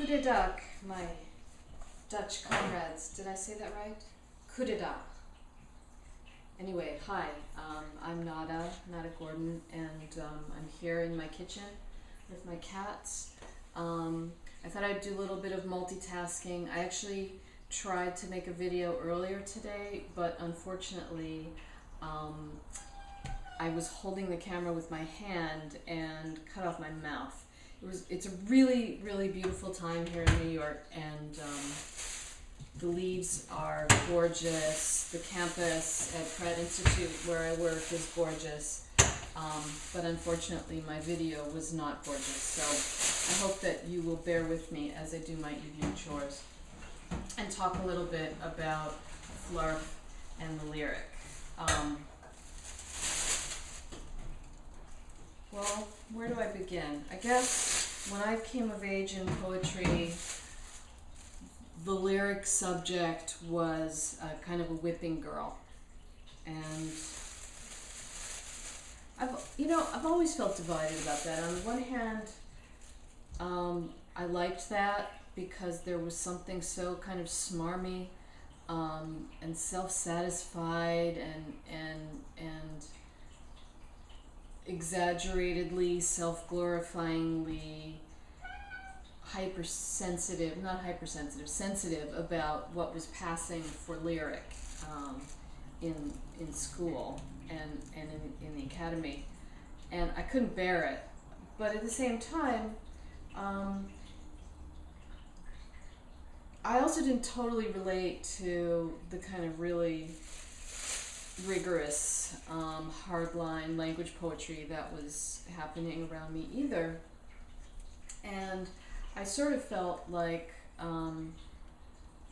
Goedendag, my Dutch comrades. Did I say that right? Goedendag. Anyway, hi. I'm Nada Gordon, and I'm here in my kitchen with my cats. I thought I'd do a little bit of multitasking. I actually tried to make a video earlier today, but unfortunately I was holding the camera with my hand and cut off my mouth. It's a really, really beautiful time here in New York, and the leaves are gorgeous. The campus at Pratt Institute where I work is gorgeous, but unfortunately my video was not gorgeous. So I hope that you will bear with me as I do my evening chores and talk a little bit about Flarf and the lyric. Well, where do I begin? I guess when I came of age in poetry, the lyric subject was kind of a whipping girl. And I've always felt divided about that. On the one hand, I liked that because there was something so kind of smarmy and self-satisfied and exaggeratedly, self-glorifyingly sensitive about what was passing for lyric in school and in the academy, and I couldn't bear it. But at the same time, I also didn't totally relate to the kind of really rigorous hardline language poetry that was happening around me either. And I sort of felt like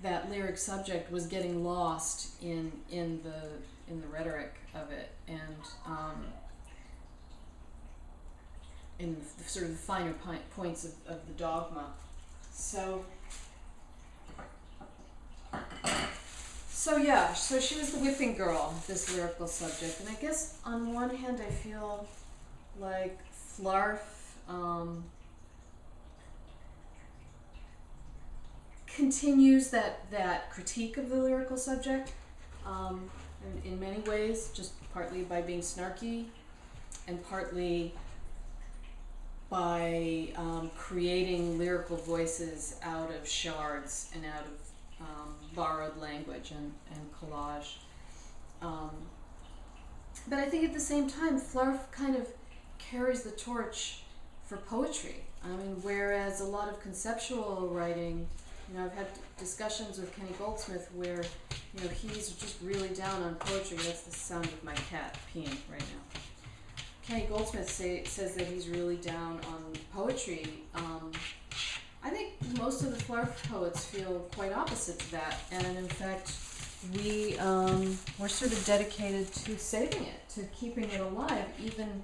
that lyric subject was getting lost in the rhetoric of it, and in the sort of the finer points of the dogma. So she was the whipping girl, this lyrical subject, and I guess on one hand I feel like Flarf continues that critique of the lyrical subject in many ways, just partly by being snarky and partly by creating lyrical voices out of shards and out of borrowed language and collage. But I think at the same time, Flarf kind of carries the torch for poetry. I mean, whereas a lot of conceptual writing, I've had discussions with Kenny Goldsmith where, he's just really down on poetry. That's the sound of my cat peeing right now. Kenny Goldsmith says that he's really down on poetry. I think most of the Flarf poets feel quite opposite to that, and in fact, we're sort of dedicated to saving it, to keeping it alive. Even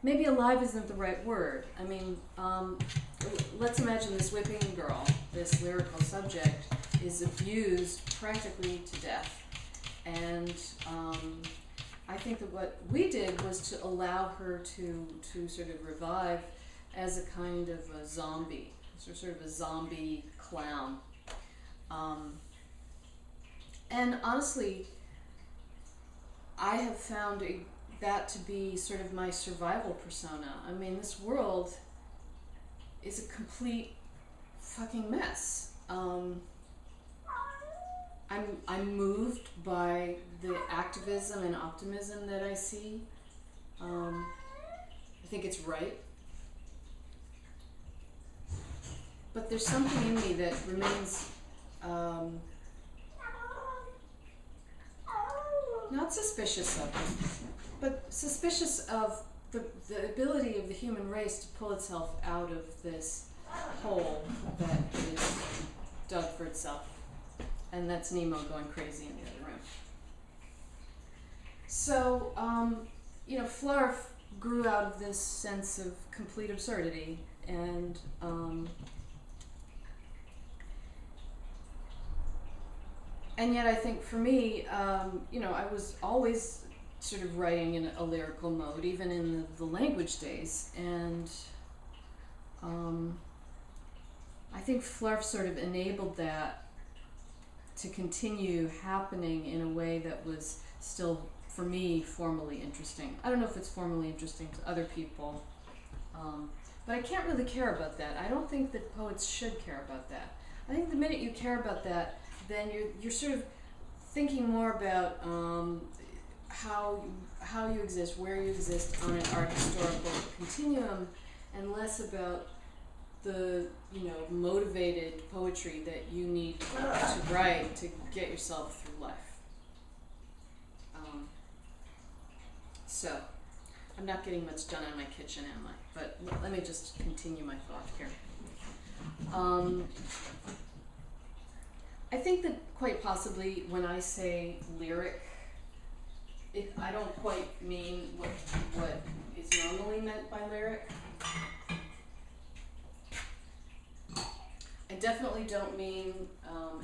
maybe alive isn't the right word. I mean, let's imagine this whipping girl, this lyrical subject, is abused practically to death, and I think that what we did was to allow her to sort of revive as a kind of a zombie. Sort of a zombie clown. And honestly, I have found that to be sort of my survival persona. I mean, this world is a complete fucking mess. I'm moved by the activism and optimism that I see. I think it's right. But there's something in me that remains not suspicious of it, but suspicious of the ability of the human race to pull itself out of this hole that is dug for itself. And that's Nemo going crazy in the other room. So, Flarf grew out of this sense of complete absurdity, and yet I think for me, I was always sort of writing in a lyrical mode, even in the language days, and I think Flarf sort of enabled that to continue happening in a way that was still, for me, formally interesting. I don't know if it's formally interesting to other people, but I can't really care about that. I don't think that poets should care about that. I think the minute you care about that, then you're sort of thinking more about how you exist, where you exist on an art historical continuum, and less about the motivated poetry that you need to write to get yourself through life. So I'm not getting much done in my kitchen, am I? But let me just continue my thought here. I think that quite possibly when I say lyric, I don't quite mean what is normally meant by lyric. I definitely don't mean,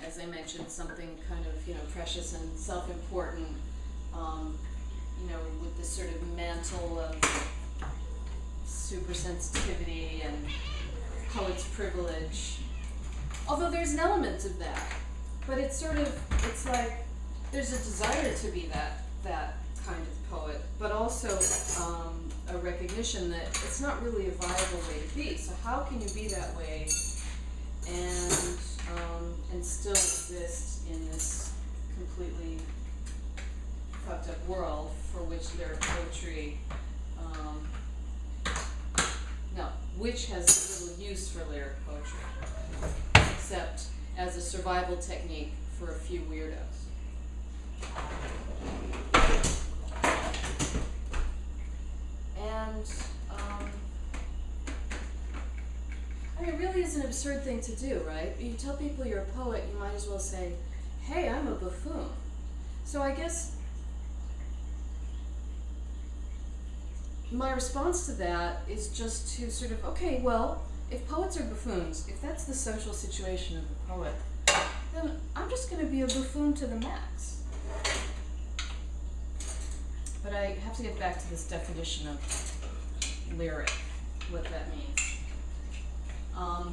as I mentioned, something kind of precious and self-important, with this sort of mantle of super sensitivity and poet's privilege. Although there's an element of that, but it's like there's a desire to be that kind of poet, but also a recognition that it's not really a viable way to be. So how can you be that way and still exist in this completely fucked up world for which lyric poetry, which has little use for lyric poetry, except as a survival technique for a few weirdos. And it really is an absurd thing to do, right? You tell people you're a poet, you might as well say, hey, I'm a buffoon. So I guess my response to that is just to sort of, okay, well, if poets are buffoons, if that's the social situation of a poet, then I'm just going to be a buffoon to the max. But I have to get back to this definition of lyric, what that means. I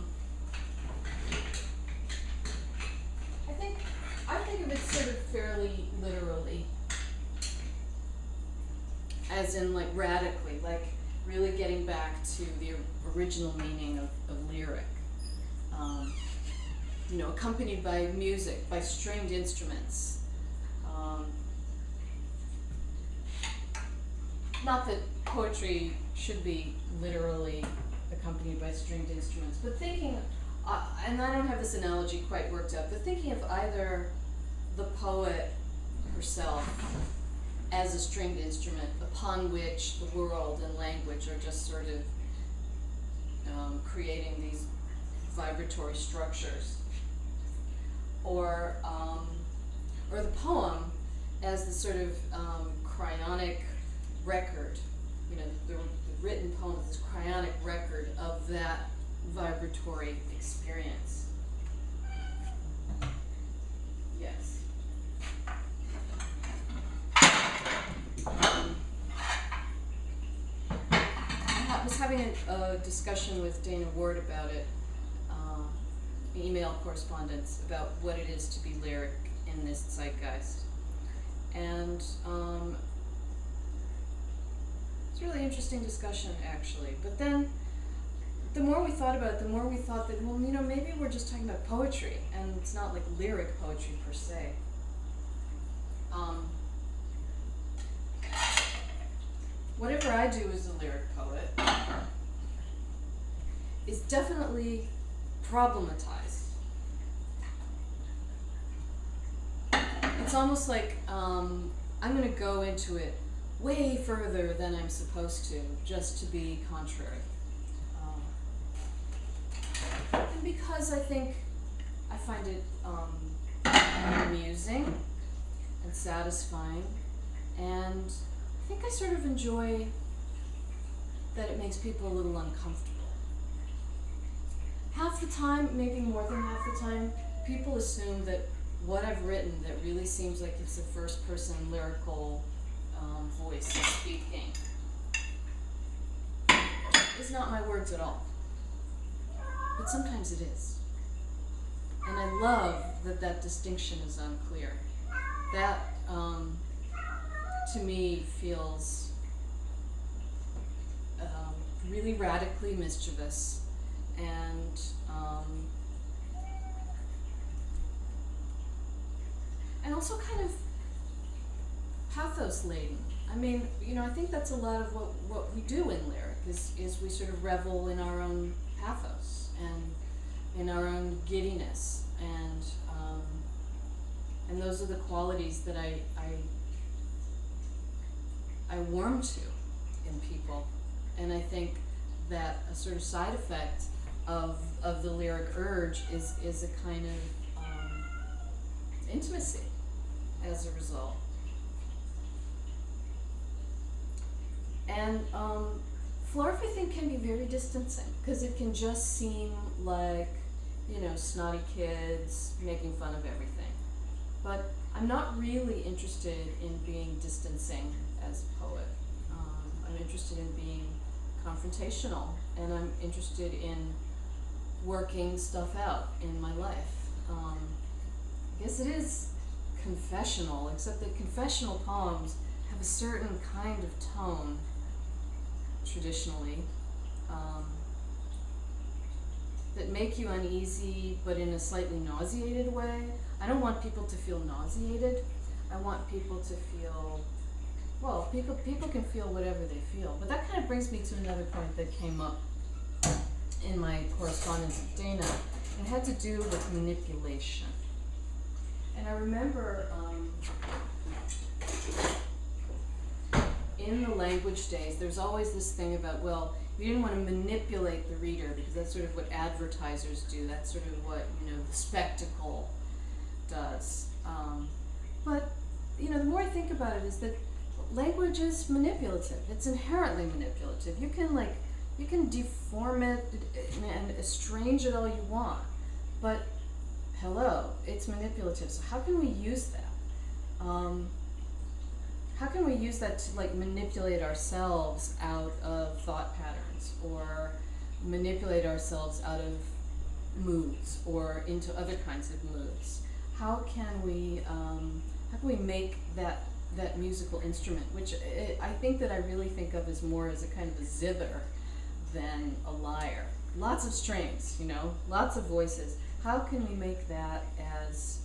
think of it sort of fairly literally, as in like radically, like really getting back to the original meaning of lyric. Accompanied by music, by stringed instruments. Not that poetry should be literally accompanied by stringed instruments, but thinking, and I don't have this analogy quite worked out, but thinking of either the poet herself as a stringed instrument upon which the world and language are just sort of creating these vibratory structures, or the poem as the sort of cryonic record, the written poem is this cryonic record of that vibratory experience. Yes. I was having a discussion with Dana Ward about it, email correspondence, about what it is to be lyric in this zeitgeist. And it's a really interesting discussion, actually. But then, the more we thought about it, the more we thought that, well, maybe we're just talking about poetry, and it's not like lyric poetry per se. Whatever I do as a lyric poet is definitely problematized. It's almost like I'm going to go into it way further than I'm supposed to, just to be contrary. And because I find it amusing and satisfying, and I think I sort of enjoy that it makes people a little uncomfortable. Half the time, maybe more than half the time, people assume that what I've written that really seems like it's a first-person lyrical voice speaking is not my words at all. But sometimes it is. And I love that that distinction is unclear. That, to me, feels really radically mischievous and also kind of pathos laden. I mean, you know, I think that's a lot of what we do in lyric is we sort of revel in our own pathos and in our own giddiness, and those are the qualities that I warm to in people. And I think that a sort of side effect of the lyric urge is a kind of intimacy as a result. And flarf, I think, can be very distancing because it can just seem like, you know, snotty kids making fun of everything. But I'm not really interested in being distancing as a poet. I'm interested in being confrontational, and I'm interested in working stuff out in my life. I guess it is confessional, except that confessional poems have a certain kind of tone, traditionally, that make you uneasy, but in a slightly nauseated way. I don't want people to feel nauseated. I want people to feel, well, people can feel whatever they feel. But that kind of brings me to another point that came up in my correspondence with Dana. It had to do with manipulation. And I remember in the language days, there's always this thing about, well, you didn't want to manipulate the reader because that's sort of what advertisers do. That's sort of what, you know, the spectacle does. But, you know, the more I think about it is that language is manipulative. It's inherently manipulative. You can deform it and estrange it all you want, but hello, it's manipulative. So how can we use that? How can we use that to like manipulate ourselves out of thought patterns, or manipulate ourselves out of moods or into other kinds of moods? How can we make that musical instrument, which I think that I really think of as more as a kind of a zither than a lyre. Lots of strings, you know, lots of voices. How can we make that as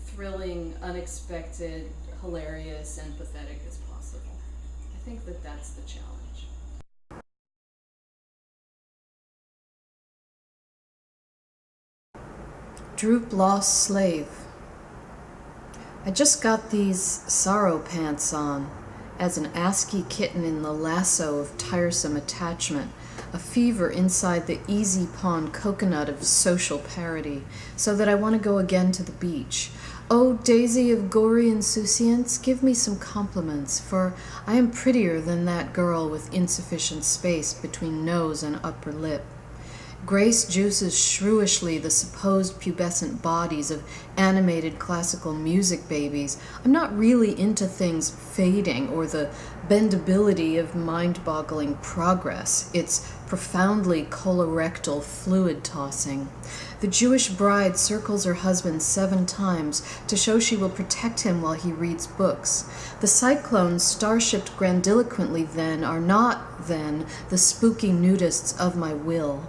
thrilling, unexpected, hilarious, and pathetic as possible? I think that that's the challenge. Droop Lost Slave. I just got these sorrow pants on, as an ASCII kitten in the lasso of tiresome attachment, a fever inside the easy pawn coconut of social parody, so that I want to go again to the beach. Oh, daisy of gory insouciance, give me some compliments, for I am prettier than that girl with insufficient space between nose and upper lip. Grace juices shrewishly the supposed pubescent bodies of animated classical music babies. I'm not really into things fading or the bendability of mind-boggling progress. It's profoundly colorectal fluid tossing. The Jewish bride circles her husband 7 times to show she will protect him while he reads books. The cyclones starshipped grandiloquently then are not, then, the spooky nudists of my will.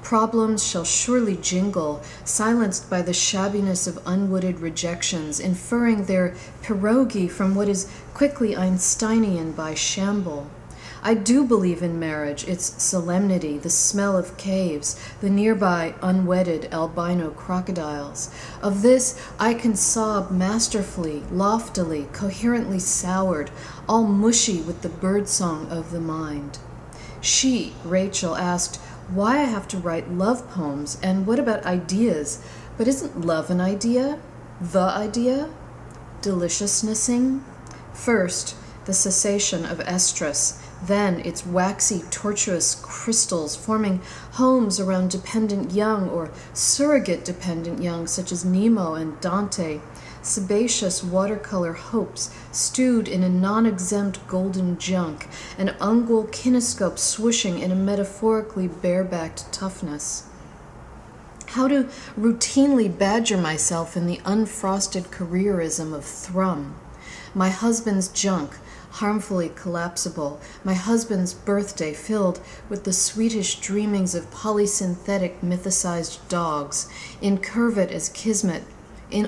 Problems shall surely jingle, silenced by the shabbiness of unwooded rejections, inferring their pierogi from what is quickly Einsteinian by shamble. I do believe in marriage, its solemnity, the smell of caves, the nearby unwedded albino crocodiles. Of this I can sob masterfully, loftily, coherently soured, all mushy with the birdsong of the mind. She, Rachel, asked why I have to write love poems, and what about ideas? But isn't love an idea? The idea? Deliciousnessing? First, the cessation of estrus, then its waxy, tortuous crystals forming homes around dependent young or surrogate dependent young such as Nemo and Dante, sebaceous watercolor hopes stewed in a non-exempt golden junk, an ungual kinescope swooshing in a metaphorically barebacked toughness. How to routinely badger myself in the unfrosted careerism of thrum. My husband's junk, harmfully collapsible, my husband's birthday filled with the sweetish dreamings of polysynthetic mythicized dogs, incurvate as kismet,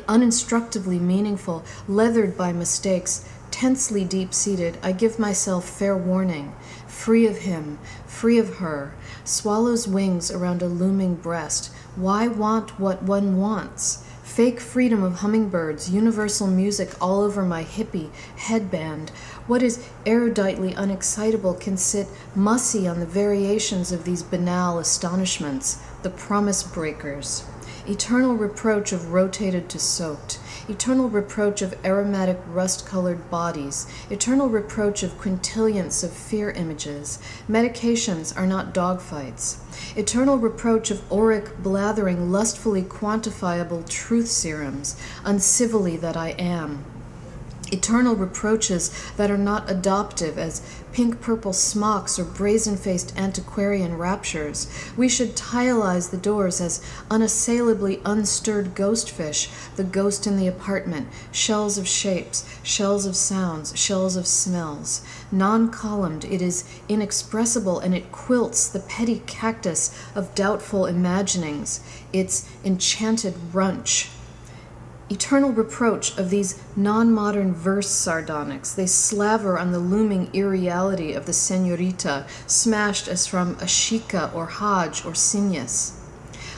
uninstructively meaningful, leathered by mistakes, tensely deep-seated. I give myself fair warning, free of him, free of her, swallows wings around a looming breast. Why want what one wants? Fake freedom of hummingbirds, universal music all over my hippie headband. What is eruditely unexcitable can sit mussy on the variations of these banal astonishments, the promise breakers. Eternal reproach of rotated to soaked. Eternal reproach of aromatic rust-colored bodies. Eternal reproach of quintillionths of fear images. Medications are not dogfights. Eternal reproach of auric blathering lustfully quantifiable truth serums, uncivilly that I am. Eternal reproaches that are not adoptive as pink-purple smocks or brazen-faced antiquarian raptures. We should tileize the doors as unassailably unstirred ghostfish, the ghost in the apartment, shells of shapes, shells of sounds, shells of smells. Non-columned, it is inexpressible, and it quilts the petty cactus of doubtful imaginings, its enchanted runch. Eternal reproach of these non-modern verse sardonyx. They slaver on the looming irreality of the señorita, smashed as from Ashika or Hajj or Sinyas.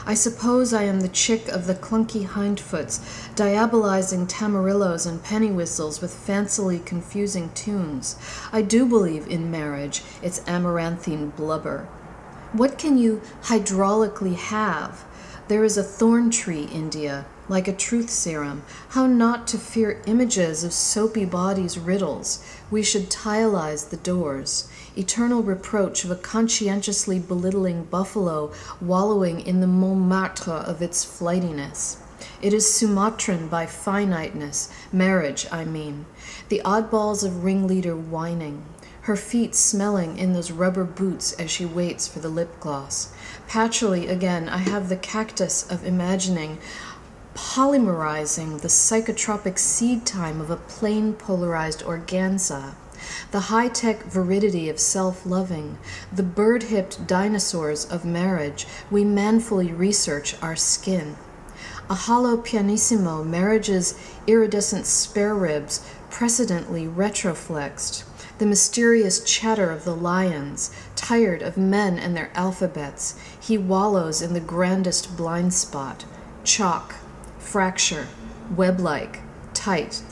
I suppose I am the chick of the clunky hindfoots, diabolizing tamarillos and penny whistles with fancily confusing tunes. I do believe in marriage, its amaranthine blubber. What can you hydraulically have? There is a thorn tree, India, like a truth serum. How not to fear images of soapy bodies' riddles. We should tileize the doors. Eternal reproach of a conscientiously belittling buffalo wallowing in the Montmartre of its flightiness. It is Sumatran by finiteness, marriage, I mean. The oddballs of ringleader whining. Her feet smelling in those rubber boots as she waits for the lip gloss. Patchily, again, I have the cactus of imagining polymerizing the psychotropic seed time of a plain polarized organza, the high-tech viridity of self-loving, the bird-hipped dinosaurs of marriage. We manfully research our skin. A hollow pianissimo, marriage's iridescent spare ribs, precedently retroflexed, the mysterious chatter of the lions, tired of men and their alphabets. He wallows in the grandest blind spot, chalk, fracture, web-like, tight.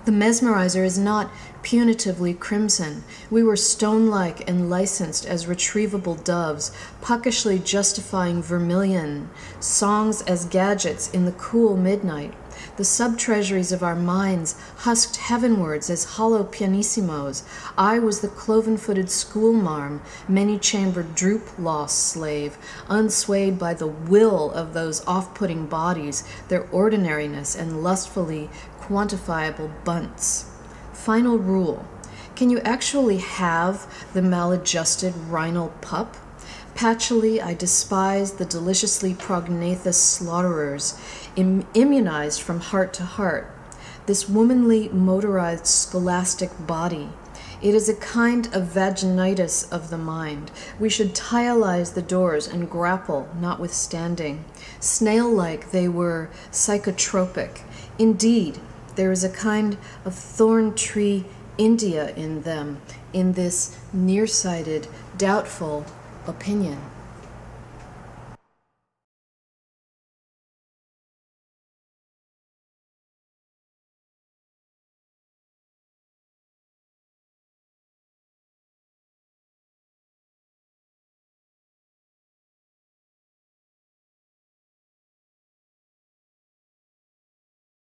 The mesmerizer is not punitively crimson. We were stone-like and licensed as retrievable doves, puckishly justifying vermilion, songs as gadgets in the cool midnight. The sub-treasuries of our minds husked heavenwards as hollow pianissimos. I was the cloven-footed schoolmarm, many-chambered droop-lost slave, unswayed by the will of those off-putting bodies, their ordinariness and lustfully quantifiable bunts. Final rule. Can you actually have the maladjusted rhinal pup? Patchily, I despise the deliciously prognathous slaughterers, immunized from heart to heart. This womanly motorized scholastic body. It is a kind of vaginitis of the mind. We should tileize the doors and grapple, notwithstanding. Snail-like, they were psychotropic. Indeed, there is a kind of thorn tree India in them, in this nearsighted, doubtful opinion.